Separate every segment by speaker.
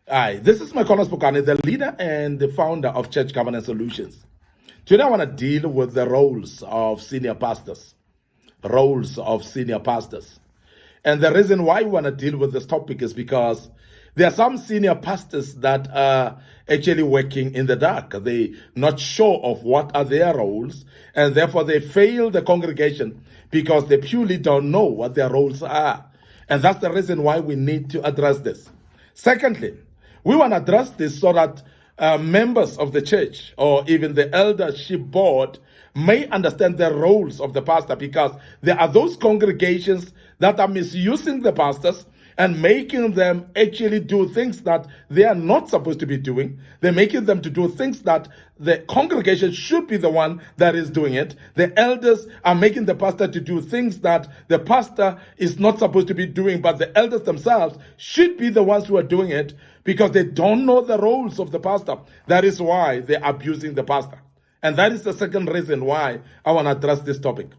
Speaker 1: Hi, this is Mekonos Bukani, the leader and the founder of Church Governance Solutions. Today I want to deal with the roles of senior pastors. Roles of senior pastors. And the reason why we want to deal with this topic is because there are some senior pastors that are actually working in the dark. They're not sure of what are their roles, and therefore they fail the congregation because they purely don't know what their roles are. And that's the reason why we need to address this. Secondly, we want to address this so that members of the church or even the eldership board may understand the roles of the pastor, because there are those congregations that are misusing the pastors and making them actually do things that they are not supposed to be doing. They're making them to do things that the congregation should be the one that is doing it. The elders are making the pastor to do things that the pastor is not supposed to be doing, but the elders themselves should be the ones who are doing it because they don't know the roles of the pastor. That is why they're abusing the pastor. And that is the second reason why I want to address this topic.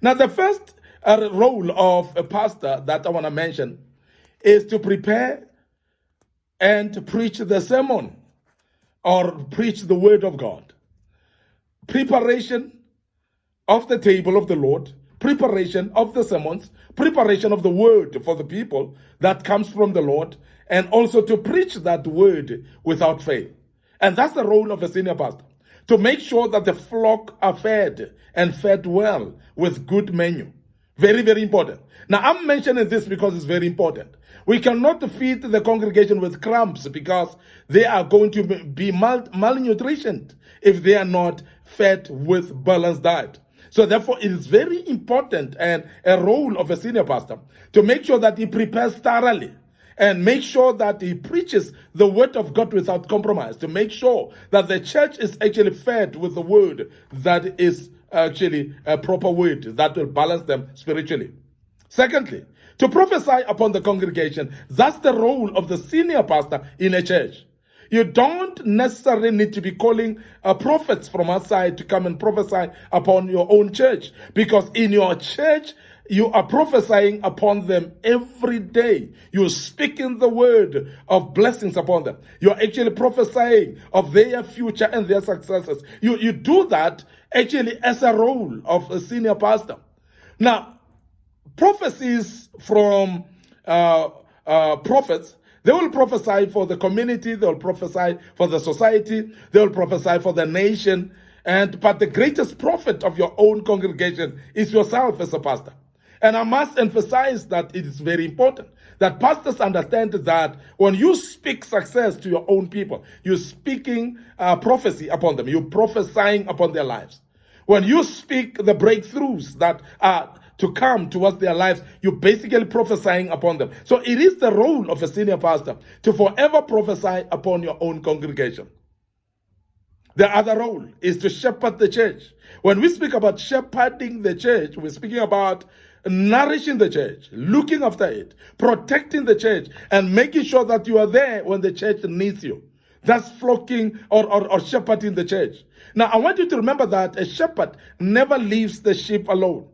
Speaker 1: Now, the first role of a pastor that I want to mention is to prepare and to preach the sermon or preach the word of God. Preparation of the table of the Lord, preparation of the sermons, preparation of the word for the people that comes from the Lord, and also to preach that word without fail. And that's the role of a senior pastor, to make sure that the flock are fed and fed well with good menu. Very, very important. Now, I'm mentioning this because it's very important. We cannot feed the congregation with crumbs because they are going to be malnutrition if they are not fed with balanced diet. So therefore, it is very important and a role of a senior pastor to make sure that he prepares thoroughly and make sure that he preaches the word of God without compromise, to make sure that the church is actually fed with the word that is actually a proper word that will balance them spiritually. Secondly, to prophesy upon the congregation. That's the role of the senior pastor in a church. You don't necessarily need to be calling prophets from outside to come and prophesy upon your own church, because in your church, you are prophesying upon them every day. You're speaking the word of blessings upon them. You're actually prophesying of their future and their successes. You do that actually as a role of a senior pastor. Now, prophecies from prophets, they will prophesy for the community, they will prophesy for the society, they will prophesy for the nation, but the greatest prophet of your own congregation is yourself as a pastor. And I must emphasize that it is very important that pastors understand that when you speak success to your own people, you're speaking prophecy upon them, you're prophesying upon their lives. When you speak the breakthroughs that are to come towards their lives, you're basically prophesying upon them. So it is the role of a senior pastor to forever prophesy upon your own congregation. The other role is to shepherd the church. When we speak about shepherding the church, we're speaking about nourishing the church, looking after it, protecting the church, and making sure that you are there when the church needs you. That's flocking or shepherding the church. Now, I want you to remember that a shepherd never leaves the sheep alone.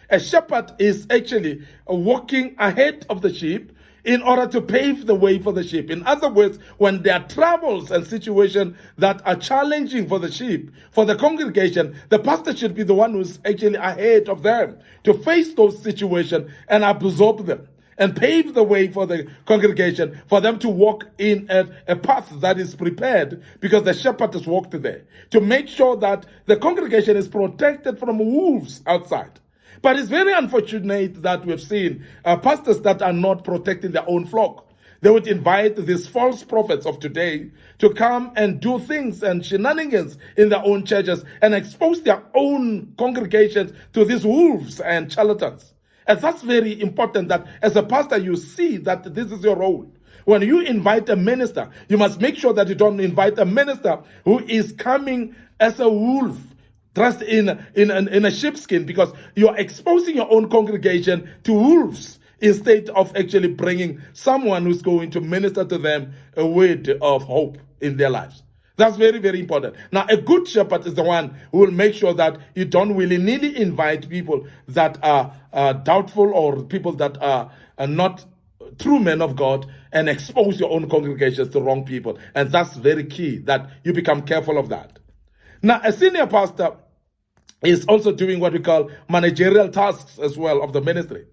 Speaker 1: A shepherd is actually walking ahead of the sheep in order to pave the way for the sheep. In other words, when there are troubles and situations that are challenging for the sheep, for the congregation, the pastor should be the one who's actually ahead of them to face those situations and absorb them and pave the way for the congregation, for them to walk in a path that is prepared because the shepherd has walked there, to make sure that the congregation is protected from wolves outside. But it's very unfortunate that we've seen pastors that are not protecting their own flock. They would invite these false prophets of today to come and do things and shenanigans in their own churches and expose their own congregations to these wolves and charlatans. And that's very important that as a pastor, you see that this is your role. When you invite a minister, you must make sure that you don't invite a minister who is coming as a wolf, dressed in a sheepskin, because you're exposing your own congregation to wolves instead of actually bringing someone who's going to minister to them a word of hope in their lives. That's very, very important. Now, a good shepherd is the one who will make sure that you don't willy-nilly invite people that are doubtful or people that are not true men of God and expose your own congregations to wrong people. And that's very key, that you become careful of that. Now, a senior pastor is also doing what we call managerial tasks as well of the ministry.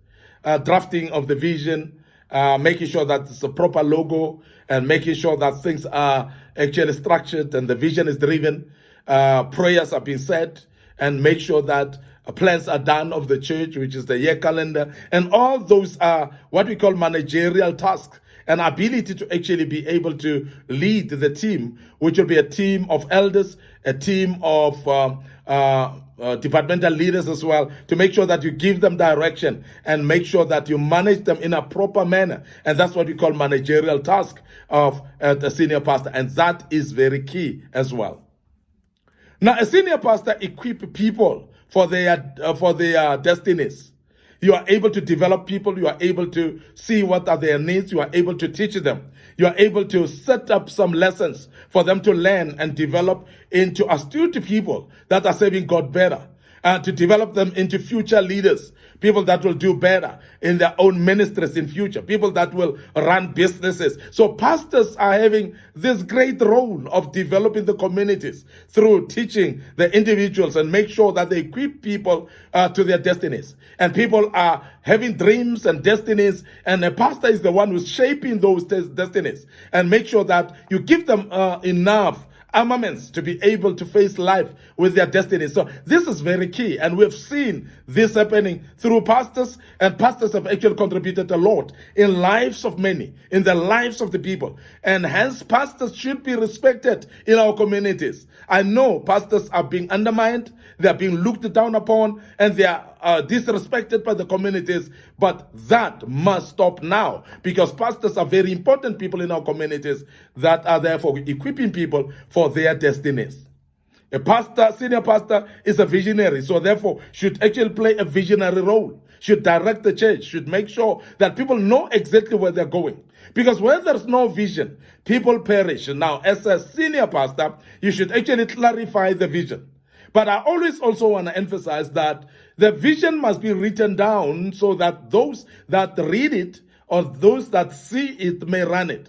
Speaker 1: Drafting of the vision, making sure that it's a proper logo, and making sure that things are actually structured and the vision is driven. Prayers are being said, and make sure that plans are done of the church, which is the year calendar. And all those are what we call managerial tasks, and ability to actually be able to lead the team, which will be a team of elders, a team of departmental leaders as well, to make sure that you give them direction and make sure that you manage them in a proper manner. And that's what we call managerial task of the senior pastor. And that is very key as well. Now, a senior pastor equips people for their destinies. You are able to develop people. You are able to see what are their needs. You are able to teach them. You are able to set up some lessons for them to learn and develop into astute people that are serving God better, and to develop them into future leaders, people that will do better in their own ministries in future, people that will run businesses. So pastors are having this great role of developing the communities through teaching the individuals and make sure that they equip people to their destinies. And people are having dreams and destinies, and a pastor is the one who's shaping those destinies, and make sure that you give them enough armaments to be able to face life with their destiny. So this is very key, and we've seen this happening through pastors, and pastors have actually contributed a lot in lives of many, in the lives of the people, and hence pastors should be respected in our communities. I know pastors are being undermined, they are being looked down upon, and they are disrespected by the communities, but that must stop now, because pastors are very important people in our communities that are therefore equipping people for their destinies. A pastor, senior pastor, is a visionary, so therefore should actually play a visionary role, should direct the church, should make sure that people know exactly where they're going. Because where there's no vision, people perish. Now, as a senior pastor, you should actually clarify the vision. But I always also want to emphasize that the vision must be written down so that those that read it or those that see it may run it.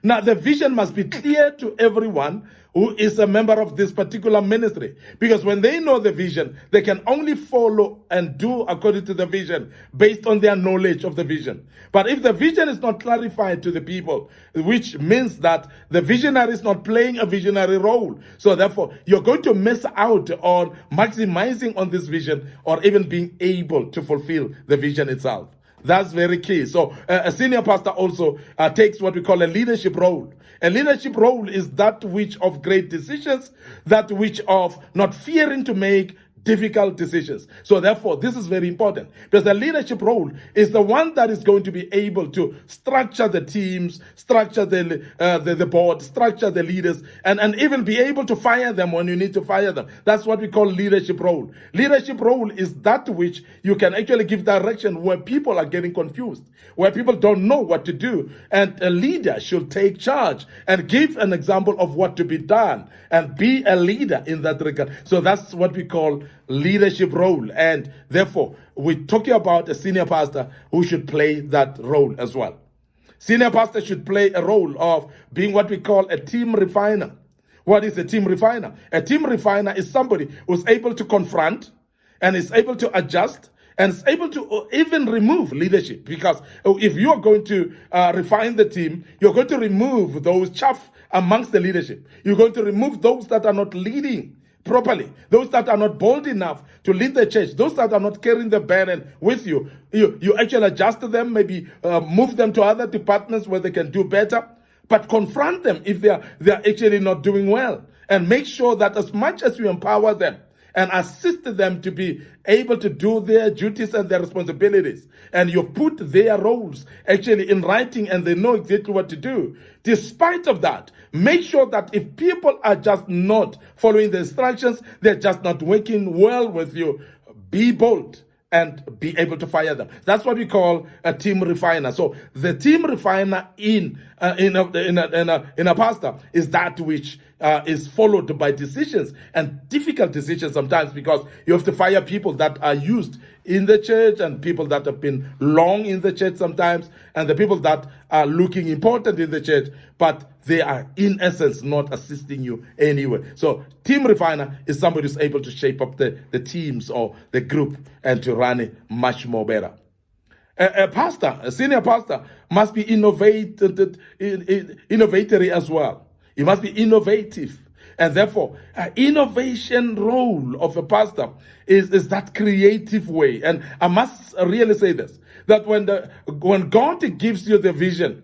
Speaker 1: Now, the vision must be clear to everyone who is a member of this particular ministry. Because when they know the vision, they can only follow and do according to the vision based on their knowledge of the vision. But if the vision is not clarified to the people, which means that the visionary is not playing a visionary role, so therefore you're going to miss out on maximizing on this vision or even being able to fulfill the vision itself. That's very key. So a senior pastor also takes what we call a leadership role. A leadership role is that which of great decisions, that which of not fearing to make difficult decisions. So therefore, this is very important, because the leadership role is the one that is going to be able to structure the teams, structure the board, structure the leaders, and even be able to fire them when you need to fire them. That's what we call leadership role. Leadership role is that which you can actually give direction where people are getting confused, where people don't know what to do. And a leader should take charge and give an example of what to be done and be a leader in that regard. So that's what we call leadership role, and therefore we're talking about a senior pastor who should play that role as well. Senior pastor should play a role of being what we call a team refiner. What is a team refiner? A team refiner is somebody who's able to confront and is able to adjust and is able to even remove leadership, because if you are going to refine the team, you're going to remove those chaff amongst the leadership. You're going to remove those that are not leading properly, those that are not bold enough to lead the church, those that are not carrying the burden with you. You actually adjust them, maybe move them to other departments where they can do better, but confront them if they are actually not doing well, and make sure that as much as you empower them and assist them to be able to do their duties and their responsibilities, and you put their roles actually in writing and they know exactly what to do. Despite of that, make sure that if people are just not following the instructions, they're just not working well with you, be bold and be able to fire them. That's what we call a team refiner. So the team refiner in a pastor is that which is followed by decisions, and difficult decisions sometimes, because you have to fire people that are used in the church and people that have been long in the church sometimes, and the people that are looking important in the church, but they are in essence not assisting you anyway. So team refiner is somebody who's able to shape up the teams or the group and to run it much more better. A pastor, a senior pastor, must be innovatory as well. He must be innovative. And therefore, an innovation role of a pastor is that creative way. And I must really say this, that when God gives you the vision,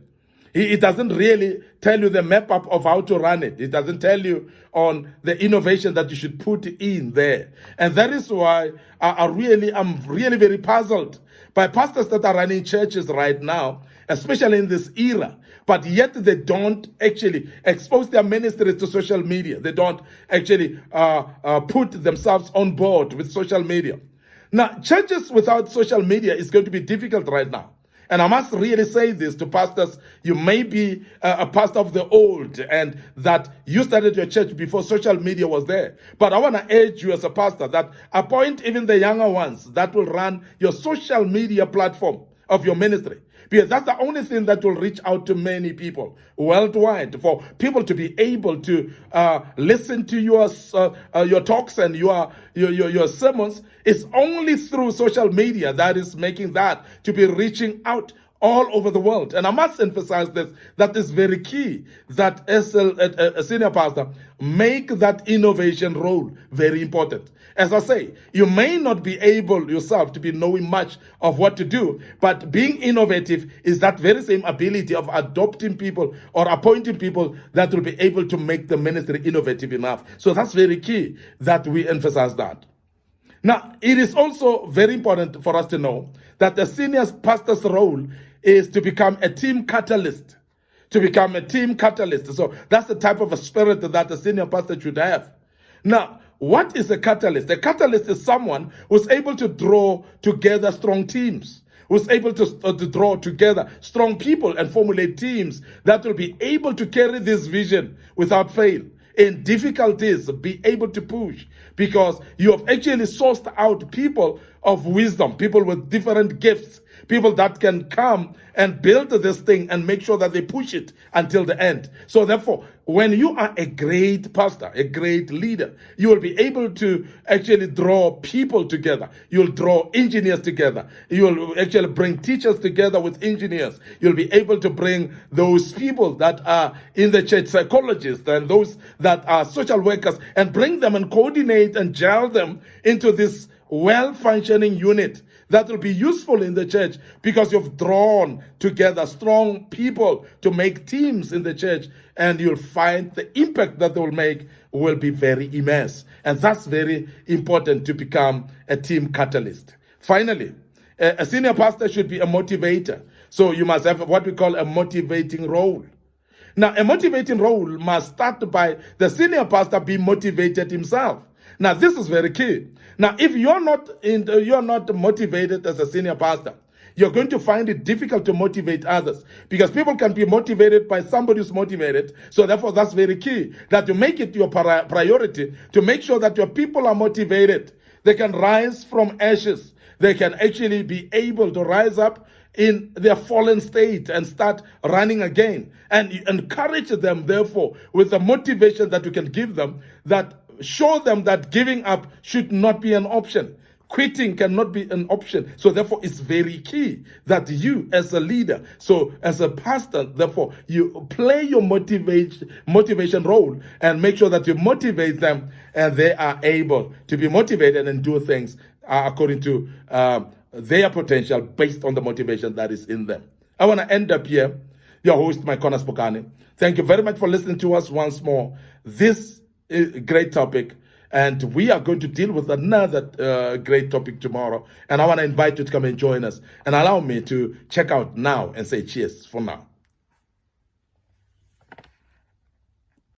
Speaker 1: He doesn't really tell you the map up of how to run it. It doesn't tell you on the innovation that you should put in there. And that is why I'm really very puzzled by pastors that are running churches right now, especially in this era, but yet they don't actually expose their ministries to social media. They don't actually put themselves on board with social media. Now, churches without social media is going to be difficult right now. And I must really say this to pastors. You may be a pastor of the old and that you started your church before social media was there. But I want to urge you as a pastor that appoint even the younger ones that will run your social media platform of your ministry. Because that's the only thing that will reach out to many people worldwide, for people to be able to listen to your talks and your sermons. It's only through social media that is making that to be reaching out all over the world. And I must emphasize this, that is very key, that as a senior pastor, make that innovation role very important. As I say, you may not be able yourself to be knowing much of what to do, but being innovative is that very same ability of adopting people or appointing people that will be able to make the ministry innovative enough. So that's very key that we emphasize that. Now, it is also very important for us to know that the senior pastor's role is to become a team catalyst. To become a team catalyst. So that's the type of a spirit that a senior pastor should have. Now, what is a catalyst? A catalyst is someone who's able to draw together strong teams, who's able to draw together strong people and formulate teams that will be able to carry this vision without fail. In difficulties, be able to push, because you have actually sourced out people of wisdom, people with different gifts, people that can come and build this thing and make sure that they push it until the end. So therefore, when you are a great pastor, a great leader, you will be able to actually draw people together. You'll draw engineers together. You'll actually bring teachers together with engineers. You'll be able to bring those people that are in the church, psychologists and those that are social workers, and bring them and coordinate and gel them into this well-functioning unit that will be useful in the church, because you've drawn together strong people to make teams in the church, and you'll find the impact that they will make will be very immense. And that's very important to become a team catalyst. Finally, a senior pastor should be a motivator. So you must have what we call a motivating role. Now, a motivating role must start by the senior pastor being motivated himself. Now, this is very key. Now, if you're not motivated as a senior pastor, you're going to find it difficult to motivate others, because people can be motivated by somebody who's motivated. So therefore, that's very key, that you make it your priority to make sure that your people are motivated. They can rise from ashes. They can actually be able to rise up in their fallen state and start running again. And you encourage them, therefore, with the motivation that you can give them, that show them that giving up should not be an option. Quitting cannot be an option. So therefore, it's very key that you as a leader, so as a pastor, therefore, you play your motivation role and make sure that you motivate them and they are able to be motivated and do things according to their potential based on the motivation that is in them. I want to end up here. Your host, Mike Connor Spokane. Thank you very much for listening to us once more. This is a great topic, and we are going to deal with another great topic tomorrow. And I want to invite you to come and join us, and allow me to check out now and say cheers for now.